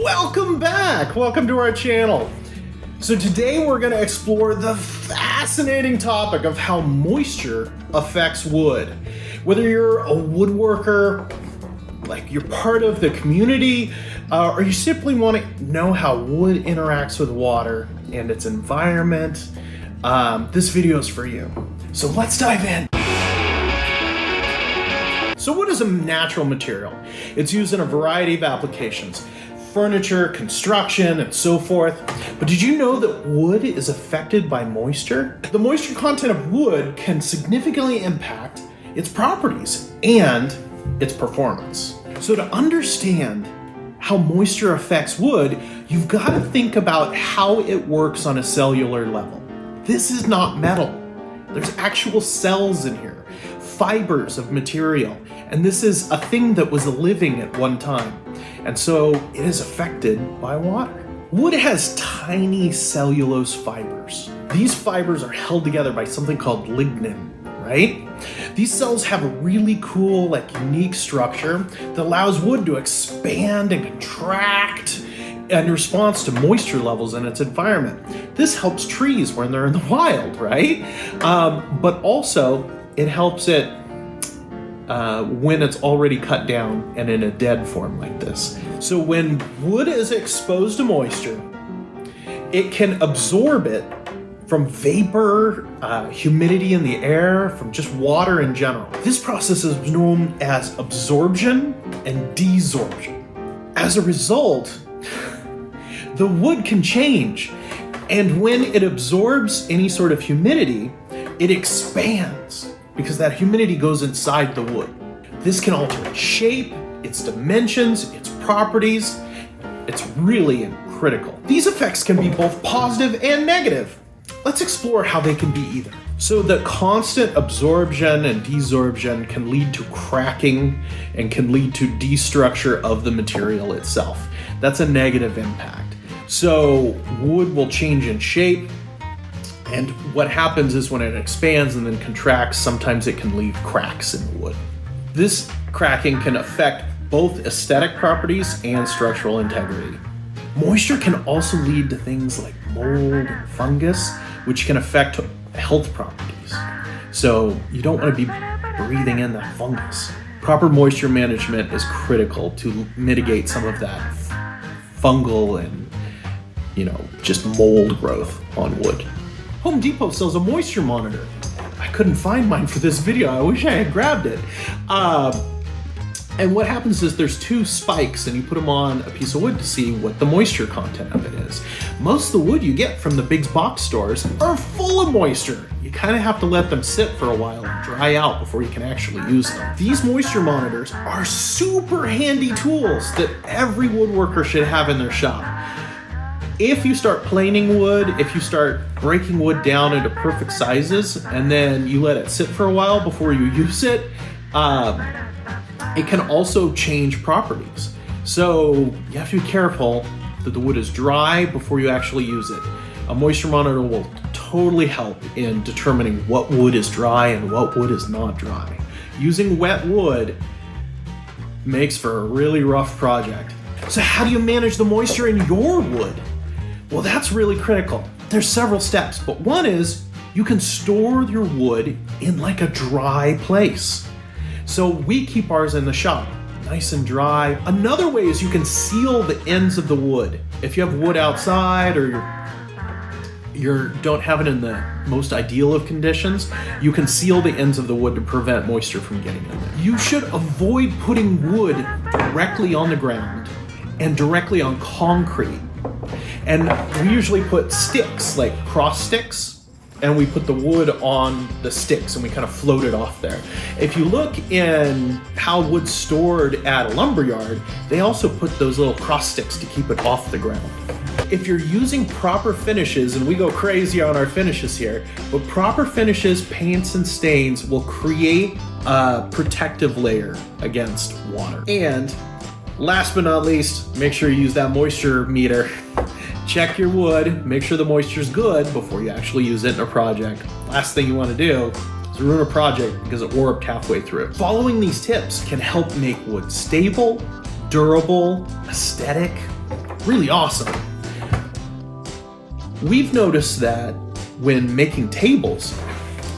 Welcome back! Welcome to our channel. So today we're going to explore the fascinating topic of how moisture affects wood. Whether you're a woodworker, like you're part of the community, or you simply want to know how wood interacts with water and its environment, this video is for you. So let's dive in. So wood is a natural material. It's used in a variety of applications. Furniture, construction, and so forth. But did you know that wood is affected by moisture? The moisture content of wood can significantly impact its properties and its performance. So to understand how moisture affects wood, you've got to think about how it works on a cellular level. This is not metal. There's actual cells in here, fibers of material, and this is a thing that was living at one time. And so it is affected by water. Wood has tiny cellulose fibers. These fibers are held together by something called lignin, right? These cells have a really cool, unique structure that allows wood to expand and contract in response to moisture levels in its environment. This helps trees when they're in the wild, right? But also it helps it when it's already cut down and in a dead form like this. So when wood is exposed to moisture, it can absorb it from vapor, humidity in the air, from just water in general. This process is known as absorption and desorption. As a result, the wood can change, and when it absorbs any sort of humidity, it expands because that humidity goes inside the wood. This can alter its shape, its dimensions, its properties. It's really critical. These effects can be both positive and negative. Let's explore how they can be either. So the constant absorption and desorption can lead to cracking and can lead to destructure of the material itself. That's a negative impact. So wood will change in shape, and what happens is when it expands and then contracts, sometimes it can leave cracks in the wood. This cracking can affect both aesthetic properties and structural integrity. Moisture can also lead to things like mold and fungus, which can affect health properties. So you don't want to be breathing in that fungus. Proper moisture management is critical to mitigate some of that fungal and, just mold growth on wood. Home Depot sells a moisture monitor. I couldn't find mine for this video. I wish I had grabbed it. And what happens is there's two spikes and you put them on a piece of wood to see what the moisture content of it is. Most of the wood you get from the big box stores are full of moisture. You kind of have to let them sit for a while and dry out before you can actually use them. These moisture monitors are super handy tools that every woodworker should have in their shop. If you start planing wood, if you start breaking wood down into perfect sizes, and then you let it sit for a while before you use it, it can also change properties. So you have to be careful that the wood is dry before you actually use it. A moisture monitor will totally help in determining what wood is dry and what wood is not dry. Using wet wood makes for a really rough project. So how do you manage the moisture in your wood? Well, that's really critical. There's several steps, but one is you can store your wood in a dry place. So we keep ours in the shop, nice and dry. Another way is you can seal the ends of the wood. If you have wood outside or you don't have it in the most ideal of conditions, you can seal the ends of the wood to prevent moisture from getting in there. You should avoid putting wood directly on the ground and directly on concrete. And we usually put sticks, like cross sticks, and we put the wood on the sticks and we kind of float it off there. If you look in how wood's stored at a lumberyard, they also put those little cross sticks to keep it off the ground. If you're using proper finishes, and we go crazy on our finishes here, but proper finishes, paints, and stains will create a protective layer against water. And last but not least, make sure you use that moisture meter. Check your wood, make sure the moisture's good before you actually use it in a project. Last thing you want to do is ruin a project because it warped halfway through. Following these tips can help make wood stable, durable, aesthetic, really awesome. We've noticed that when making tables,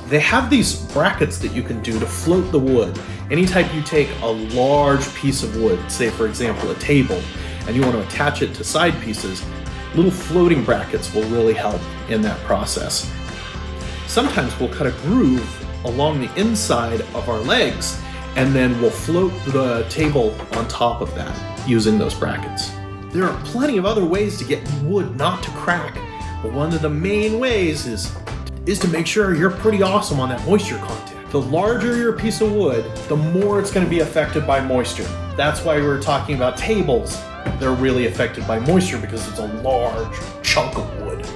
they have these brackets that you can do to float the wood. Anytime you take a large piece of wood, say for example a table, and you want to attach it to side pieces, little floating brackets will really help in that process. Sometimes we'll cut a groove along the inside of our legs, and then we'll float the table on top of that using those brackets. There are plenty of other ways to get wood not to crack, but one of the main ways is to make sure you're pretty awesome on that moisture content. The larger your piece of wood, the more it's going to be affected by moisture. That's why we're talking about tables. They're really affected by moisture because it's a large chunk of wood.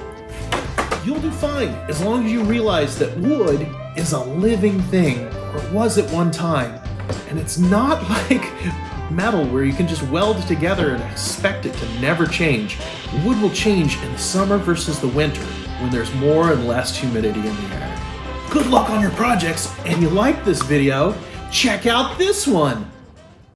You'll do fine as long as you realize that wood is a living thing, or it was at one time. And it's not like metal where you can just weld it together and expect it to never change. Wood will change in the summer versus the winter when there's more and less humidity in the air. Good luck on your projects, and if you like this video, check out this one.